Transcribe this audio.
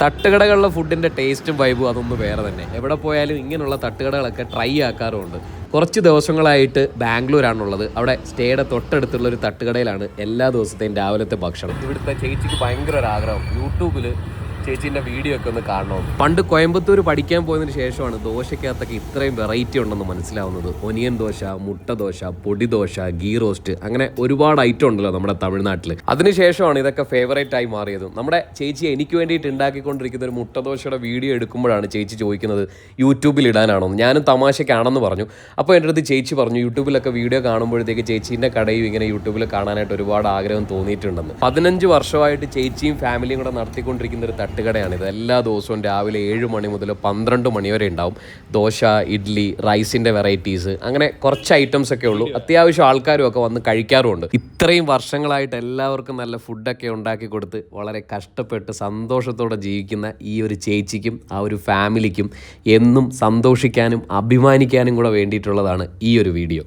തട്ടുകടകളിലെ ഫുഡിൻ്റെ ടേസ്റ്റും വൈബും അതൊന്നും വേറെ തന്നെ. എവിടെ പോയാലും ഇങ്ങനെയുള്ള തട്ടുകടകളൊക്കെ ട്രൈ ആക്കാറുമുണ്ട്. കുറച്ച് ദിവസങ്ങളായിട്ട് ബാംഗ്ലൂരാണുള്ളത്. അവിടെ സ്റ്റേയുടെ തൊട്ടടുത്തുള്ള ഒരു തട്ടുകടയിലാണ് എല്ലാ ദിവസത്തെയും രാവിലത്തെ ഭക്ഷണം. ഇവിടുത്തെ ചേച്ചിക്ക് ഭയങ്കര ഒരു ആഗ്രഹം യൂട്യൂബിൽ ചേച്ചീൻ്റെ വീഡിയോ ഒക്കെ ഒന്ന് കാണണം. പണ്ട് കോയമ്പത്തൂർ പഠിക്കാൻ പോയതിന് ശേഷമാണ് ദോശയ്ക്കകത്തൊക്കെ ഇത്രയും വെറൈറ്റി ഉണ്ടെന്ന് മനസ്സിലാവുന്നത്. ഒനിയൻ ദോശ, മുട്ട ദോശ, പൊടി ദോശ, ഗീ റോസ്റ്റ്, അങ്ങനെ ഒരുപാട് ഐറ്റം ഉണ്ടല്ലോ നമ്മുടെ തമിഴ്നാട്ടിൽ. അതിനുശേഷമാണ് ഇതൊക്കെ ഫേവറേറ്റ് ആയി മാറിയതും. നമ്മുടെ ചേച്ചി എനിക്ക് വേണ്ടിയിട്ട് ഉണ്ടാക്കിക്കൊണ്ടിരിക്കുന്ന ഒരു മുട്ട ദോശയുടെ വീഡിയോ എടുക്കുമ്പോഴാണ് ചേച്ചി ചോദിക്കുന്നത് യൂട്യൂബിൽ ഇടാനാണോ. ഞാനും തമാശയ്ക്കാണെന്ന് പറഞ്ഞു. അപ്പോൾ എൻ്റെ അടുത്ത് ചേച്ചി പറഞ്ഞു യൂട്യൂബിലൊക്കെ വീഡിയോ കാണുമ്പോഴത്തേക്ക് ചേച്ചീൻ്റെ കടയും ഇങ്ങനെ യൂട്യൂബിൽ കാണാനായിട്ട് ഒരുപാട് ആഗ്രഹം തോന്നിയിട്ടുണ്ടെന്ന്. 15 വർഷമായിട്ട് ചേച്ചിയും ഫാമിലിയും കൂടെ നടത്തിക്കൊണ്ടിരിക്കുന്ന ഒരു തട്ടുകടയാണിത്. എല്ലാ ദിവസവും രാവിലെ 7 മണി മുതൽ 12 മണി വരെ ഉണ്ടാവും. ദോശ, ഇഡ്ഡലി, റൈസിൻ്റെ വെറൈറ്റീസ്, അങ്ങനെ കുറച്ച് ഐറ്റംസ് ഒക്കെ ഉള്ളൂ. അത്യാവശ്യം ആൾക്കാരും ഒക്കെ വന്ന് കഴിക്കാറുമുണ്ട്. ഇത്രയും വർഷങ്ങളായിട്ട് എല്ലാവർക്കും നല്ല ഫുഡൊക്കെ ഉണ്ടാക്കി കൊടുത്ത് വളരെ കഷ്ടപ്പെട്ട് സന്തോഷത്തോടെ ജീവിക്കുന്ന ഈ ഒരു ചേച്ചിക്കും ആ ഒരു ഫാമിലിക്കും എന്നും സന്തോഷിക്കാനും അഭിമാനിക്കാനും കൂടെ വേണ്ടിയിട്ടുള്ളതാണ് ഈ ഒരു വീഡിയോ.